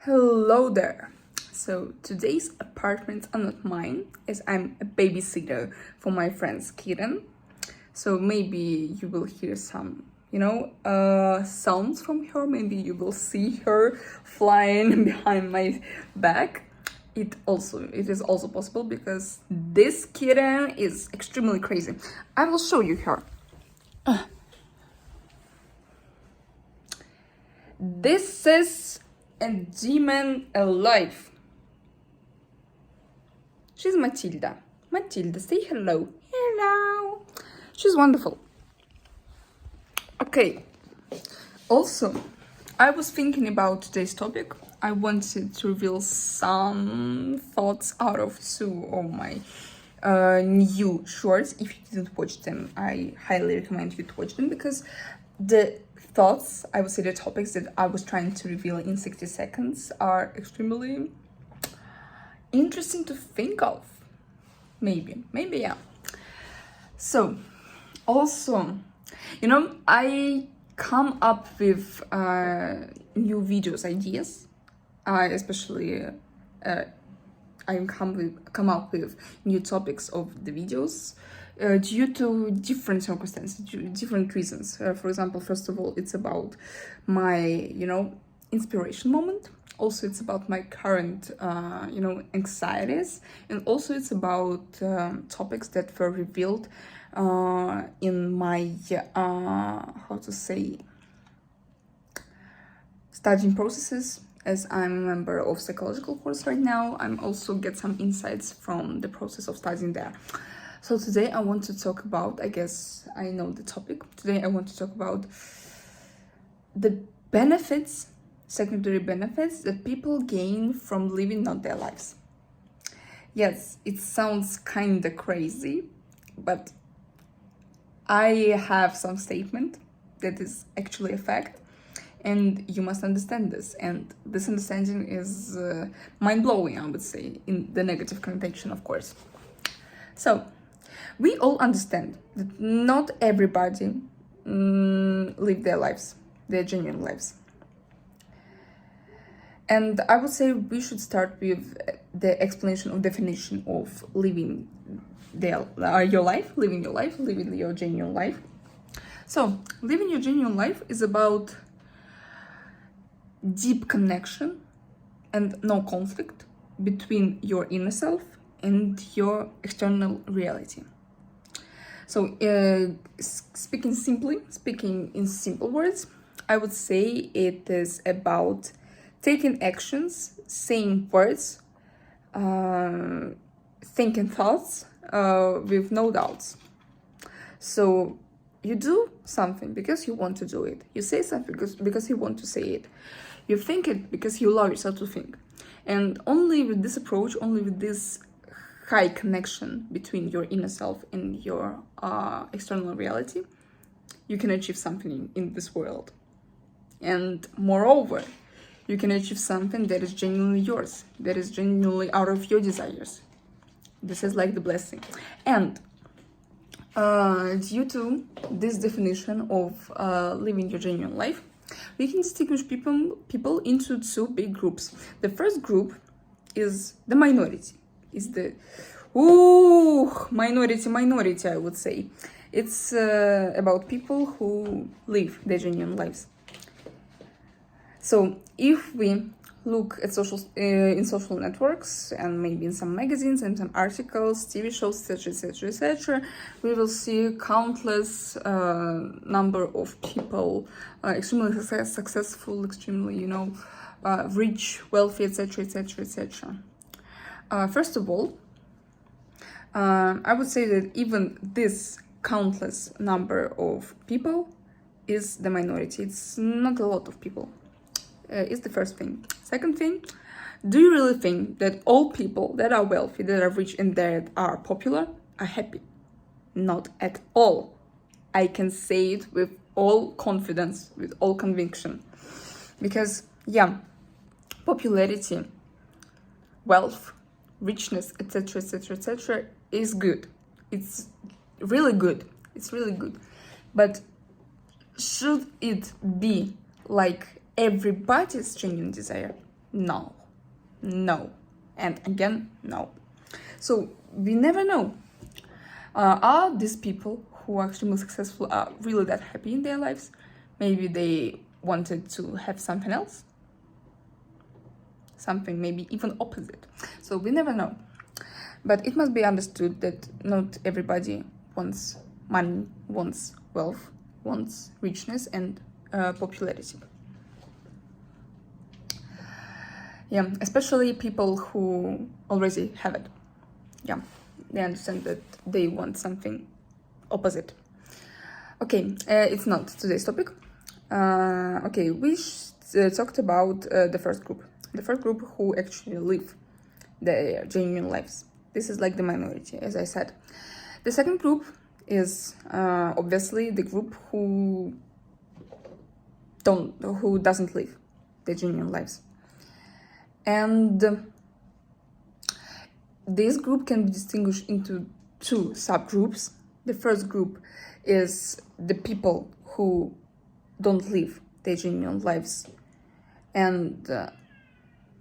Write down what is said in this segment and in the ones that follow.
Hello there. So today's apartments are not mine, as I'm a babysitter for my friend's kitten. So maybe you will hear some, sounds from her. Maybe you will see her flying behind my back. It is also possible because this kitten is extremely crazy. I will show you her. This is a demon alive. She's Matilda. Matilda, say hello. Hello. She's wonderful. Okay. Also, I was thinking about today's topic. I wanted to reveal some thoughts out of two of my new shorts. If you didn't watch them, I highly recommend you to watch them because the thoughts, I would say the topics that I was trying to reveal in 60 seconds are extremely interesting to think of. Maybe, yeah. So, also, I come up with new videos ideas, especially I come up with new topics of the videos due to different circumstances, different reasons. For example, first of all, it's about my, inspiration moment. Also, it's about my current, anxieties. And also it's about topics that were revealed in my, studying processes. As I'm a member of psychological course right now, I'm also get some insights from the process of studying there. So today I want to talk about, I guess I know the topic. Today I want to talk about the benefits, secondary benefits that people gain from living out their lives. Yes, it sounds kind of crazy, but I have some statement that is actually a fact. And you must understand this. And this understanding is mind-blowing, I would say, in the negative connotation, of course. So, we all understand that not everybody live their lives, their genuine lives. And I would say we should start with the explanation of definition of living your life, living your genuine life. So, living your genuine life is about deep connection and no conflict between your inner self and your external reality. So, speaking in simple words, I would say it is about taking actions, saying words, thinking thoughts with no doubts. So, you do something because you want to do it. You say something because you want to say it. You think it because you allow yourself to think. And only with this approach, only with this high connection between your inner self and your external reality, you can achieve something in this world. And moreover, you can achieve something that is genuinely yours, that is genuinely out of your desires. This is like the blessing. And due to this definition of living your genuine life, we can distinguish people into two big groups. The first group is the minority. Is the minority, I would say. It's about people who live their genuine lives. So if we look at in social networks and maybe in some magazines and some articles, TV shows, etc., we will see countless number of people, extremely successful, extremely, rich, wealthy, etc. First of all, I would say that even this countless number of people is the minority. It's not a lot of people. Is the first thing. Second thing, do you really think that all people that are wealthy, that are rich, and that are popular are happy? Not at all. I can say it with all confidence, with all conviction. Because, popularity, wealth, richness, etc., is good. It's really good. But should it be like everybody's genuine desire? No. No. And again, no. So we never know. Are these people who are extremely successful are really that happy in their lives? Maybe they wanted to have something else, something maybe even opposite. So we never know. But it must be understood that not everybody wants money, wants wealth, wants richness and popularity. Yeah, especially people who already have it. Yeah, they understand that they want something opposite. Okay, it's not today's topic. Okay, we talked about the first group. The first group who actually live their genuine lives. This is like the minority, as I said. The second group is obviously the group who doesn't live their genuine lives. And this group can be distinguished into two subgroups. The first group is the people who don't live their genuine lives, and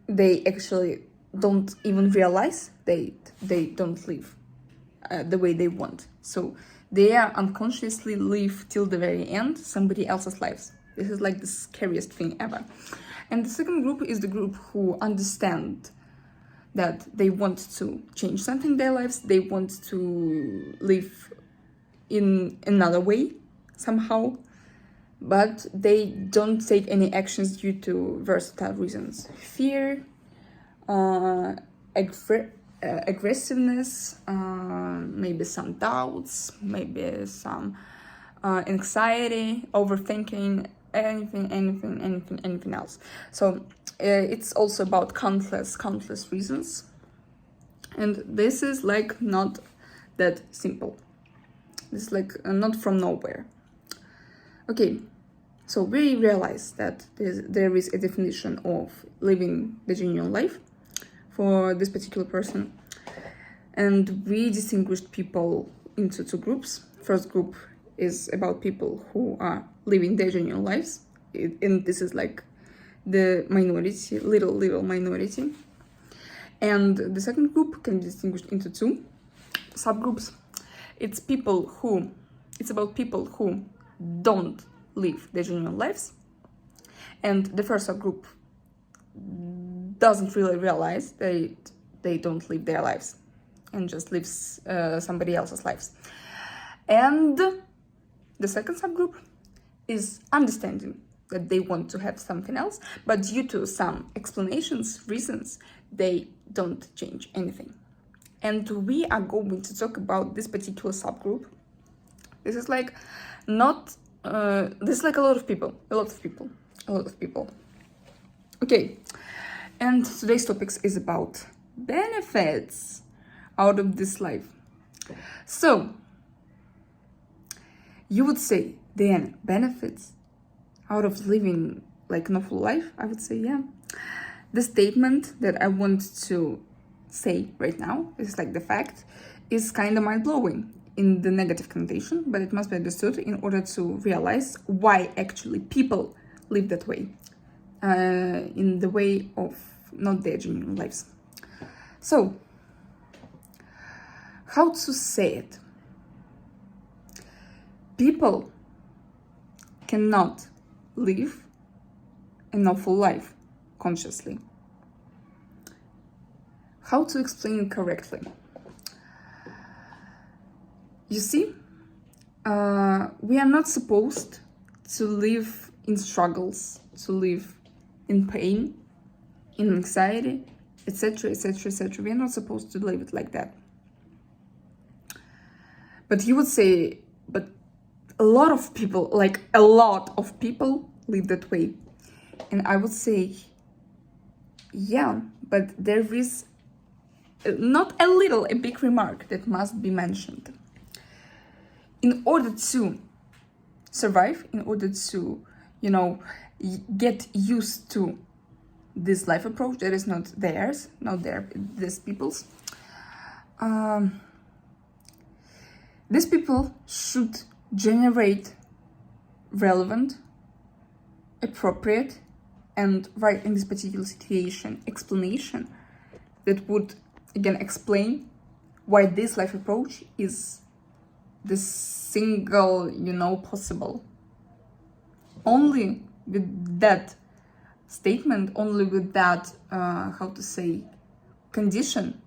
they actually don't even realize they don't live the way they want. So they are unconsciously live till the very end somebody else's lives. This is like the scariest thing ever. And the second group is the group who understand that they want to change something in their lives. They want to live in another way somehow, but they don't take any actions due to versatile reasons. Fear, aggressiveness, maybe some doubts, maybe some anxiety, overthinking, anything else. So it's also about countless reasons, and this is like not that simple. This is like not from nowhere. Okay, so we realize that there is a definition of living the genuine life for this particular person, and we distinguished people into two groups. First group is about people who are living their genuine lives, and this is like the minority, little minority. And the second group can be distinguished into two subgroups. It's about people who don't live their genuine lives, and the first subgroup doesn't really realize they don't live their lives and just lives somebody else's lives. And the second subgroup is understanding that they want to have something else, but due to some reasons, they don't change anything. And we are going to talk about this particular subgroup. This is like this is like a lot of people. Okay, and today's topic is about benefits out of this life. So you would say, Diana, benefits out of living like an awful life? I would say, yeah. The statement that I want to say right now, this is like the fact, is kind of mind-blowing in the negative connotation, but it must be understood in order to realize why actually people live that way, in the way of not their genuine lives. So, how to say it? People cannot live an awful life consciously. How to explain it correctly? You see, we are not supposed to live in struggles, to live in pain, in anxiety, etc. We are not supposed to live it like that. But you would say, but a lot of people live that way. And I would say, yeah, but there is not a big remark that must be mentioned. In order to survive, in order to, get used to this life approach that is not theirs, these people's, these people should generate relevant, appropriate, and write in this particular situation explanation that would again explain why this life approach is the single, possible. Only with that statement, only with that, condition,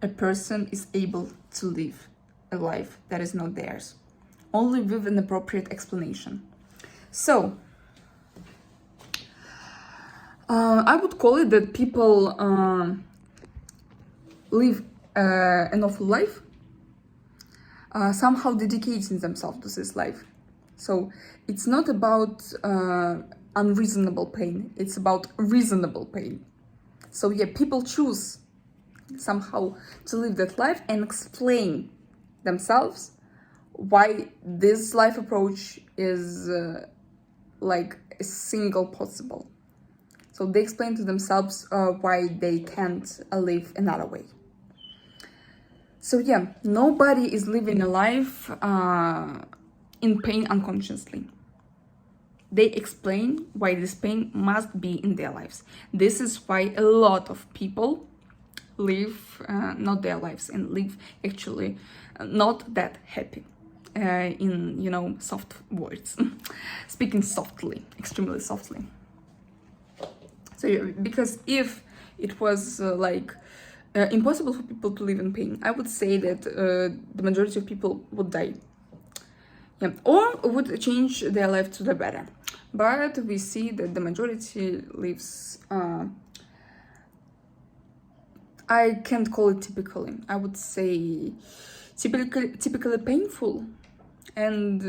a person is able to live a life that is not theirs. Only with an appropriate explanation. So, I would call it that people live an awful life, somehow dedicating themselves to this life. So it's not about unreasonable pain, it's about reasonable pain. So yeah, people choose somehow to live that life and explain themselves why this life approach is like a single possible. So they explain to themselves why they can't live another way. So yeah, nobody is living a life in pain unconsciously. They explain why this pain must be in their lives. This is why a lot of people live not their lives and live actually not that happy. In soft words, speaking softly, extremely softly. So yeah, because if it was impossible for people to live in pain, I would say that the majority of people would die. Yeah, or would change their life to the better. But we see that the majority lives, I can't call it typically, I would say typically painful and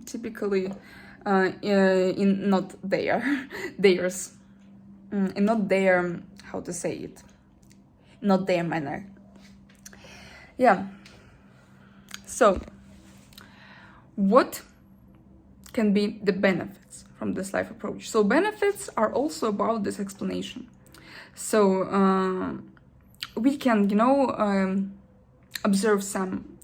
typically in not theirs, and not their, not their manner. Yeah. So, what can be the benefits from this life approach? So benefits are also about this explanation. So we can, observe some,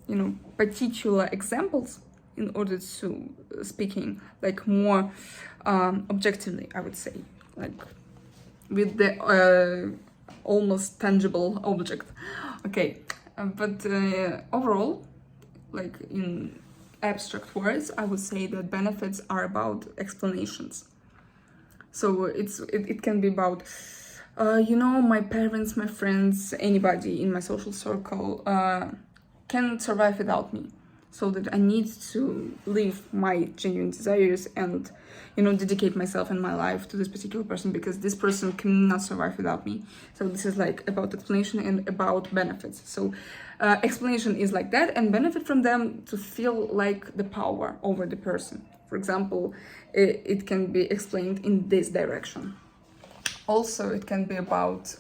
particular examples in order to speaking like more objectively, I would say, like with the almost tangible object. Okay, but overall, like in abstract words, I would say that benefits are about explanations. So it can be about my parents, my friends, anybody in my social circle can survive without me. So that I need to live my genuine desires and dedicate myself and my life to this particular person because this person cannot survive without me. So this is like about explanation and about benefits. So explanation is like that, and benefit from them to feel like the power over the person. For example, it can be explained in this direction. Also, it can be about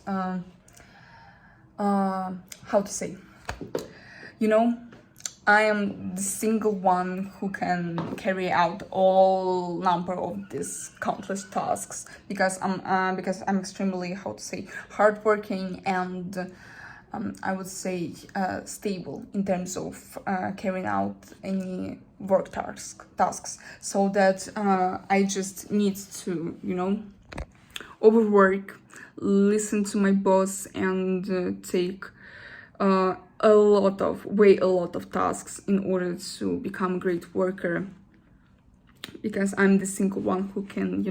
I am the single one who can carry out all number of these countless tasks because I'm extremely hardworking and I would say stable in terms of carrying out any work tasks. So that I just need to overwork, listen to my boss, and take a lot of tasks in order to become a great worker, because I'm the single one who can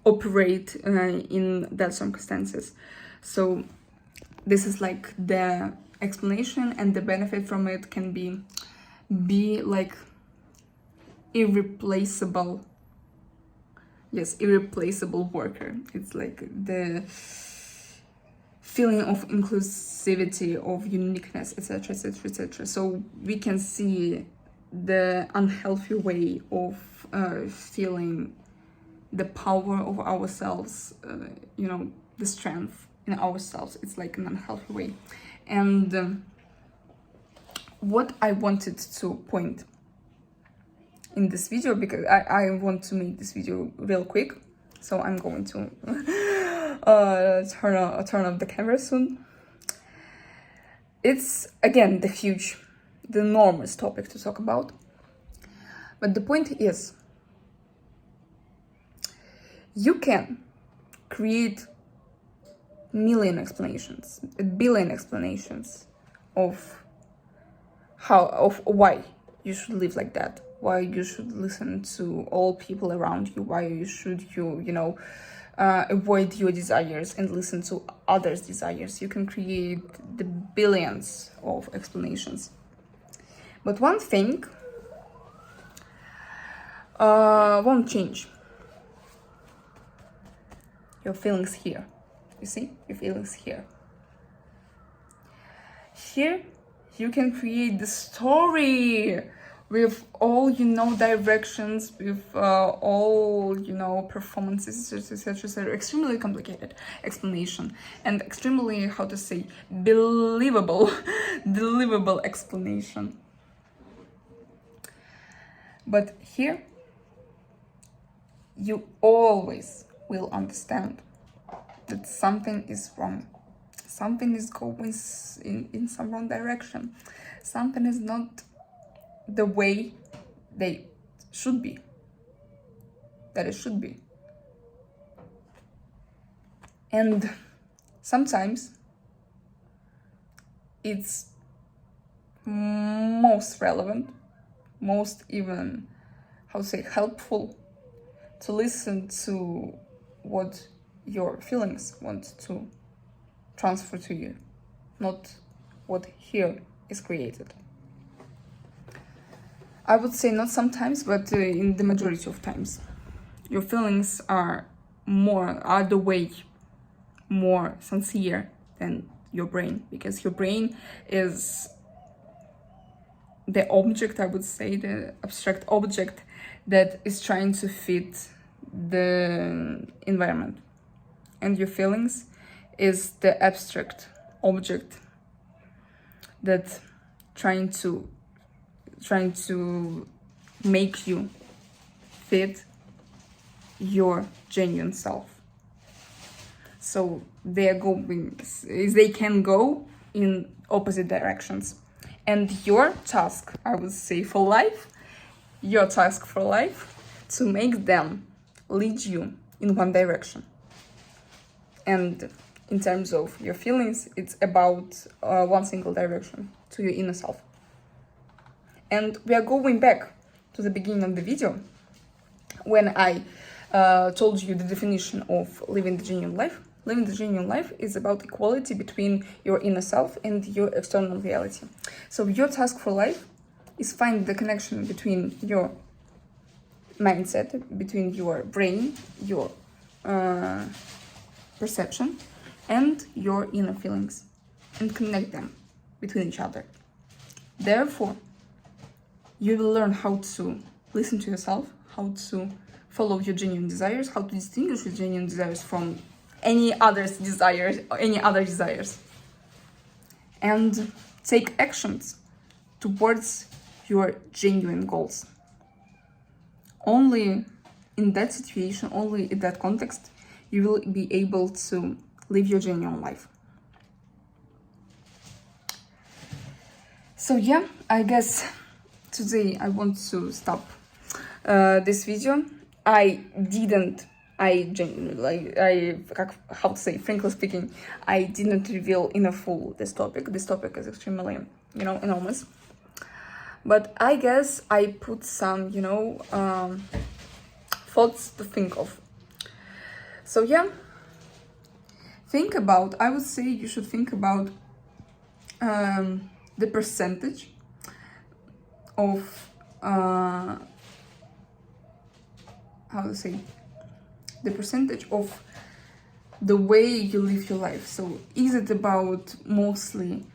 operate in that circumstances. So this is like the explanation, and the benefit from it can be like irreplaceable worker. It's like the feeling of inclusivity, of uniqueness, etc., etc., etc. So we can see the unhealthy way of feeling the power of ourselves, the strength in ourselves. It's like an unhealthy way. And what I wanted to point in this video, because I want to make this video real quick, so I'm going to turn off the camera soon. It's again the enormous topic to talk about, but the point is, you can create million explanations, a billion explanations of why you should live like that, why you should listen to all people around you, why you should avoid your desires and listen to others' desires. You can create the billions of explanations. But one thing won't change. Your feelings here. You see? Your feelings here. Here, you can create the story with all, directions, with all, performances, etc. Extremely complicated explanation and extremely, believable, believable explanation. But here, you always will understand that something is wrong. Something is going in some wrong direction. Something is not the way they should be. That it should be. And sometimes it's most relevant, most even, helpful to listen to what your feelings want to transfer to you, not what here is created. I would say not sometimes, but in the majority of times. Your feelings are the way more sincere than your brain, because your brain is the object, I would say, the abstract object that is trying to fit the environment. And your feelings is the abstract object that trying to make you fit your genuine self. So they can go in opposite directions. And your task, I would say, for life, to make them lead you in one direction. And in terms of your feelings, it's about one single direction, to your inner self. And we are going back to the beginning of the video, when I told you the definition of living the genuine life. Living the genuine life is about equality between your inner self and your external reality. So your task for life is find the connection between your mindset, between your brain, your perception, and your inner feelings, and connect them between each other. Therefore, you will learn how to listen to yourself, how to follow your genuine desires, how to distinguish your genuine desires from any other desires, and take actions towards your genuine goals. Only in that situation, only in that context, you will be able to live your genuine life. So yeah, I guess today I want to stop this video. Frankly speaking, I didn't reveal in a full this topic. This topic is extremely, enormous. But I guess I put some, thoughts to think of. So yeah, I would say you should think about the percentage of, the percentage of the way you live your life. So is it about mostly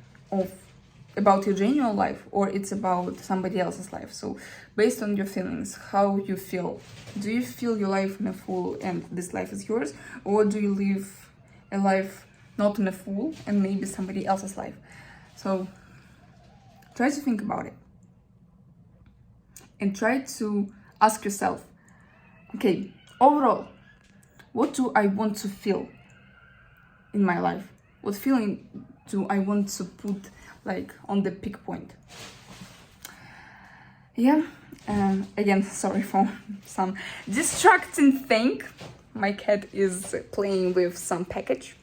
about your genuine life, or it's about somebody else's life? So based on your feelings, how you feel, do you feel your life in a full and this life is yours, or do you live a life not in a full and maybe somebody else's life? So try to think about it and try to ask yourself, okay, overall, what do I want to feel in my life? What feeling do I want to put on the peak point? Yeah, again, sorry for some distracting thing. my cat is playing with some package.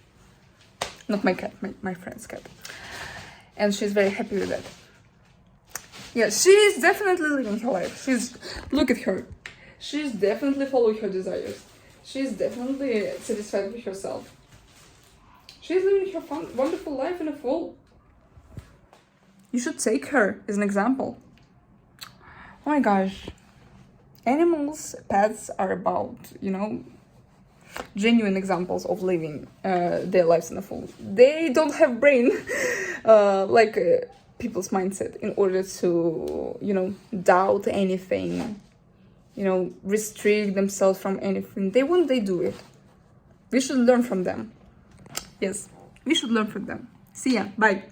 Not my cat, my friend's cat. And she's very happy with that. Yeah, she's definitely living her life. Look at her. She's definitely following her desires. She's definitely satisfied with herself. She's living her fun, wonderful life in a full. You should take her as an example. Oh my gosh. Animals, pets are about, genuine examples of living their lives in a full. They don't have brain like people's mindset in order to, doubt anything, restrict themselves from anything. They do it. We should learn from them. Yes, we should learn from them. See ya. Bye.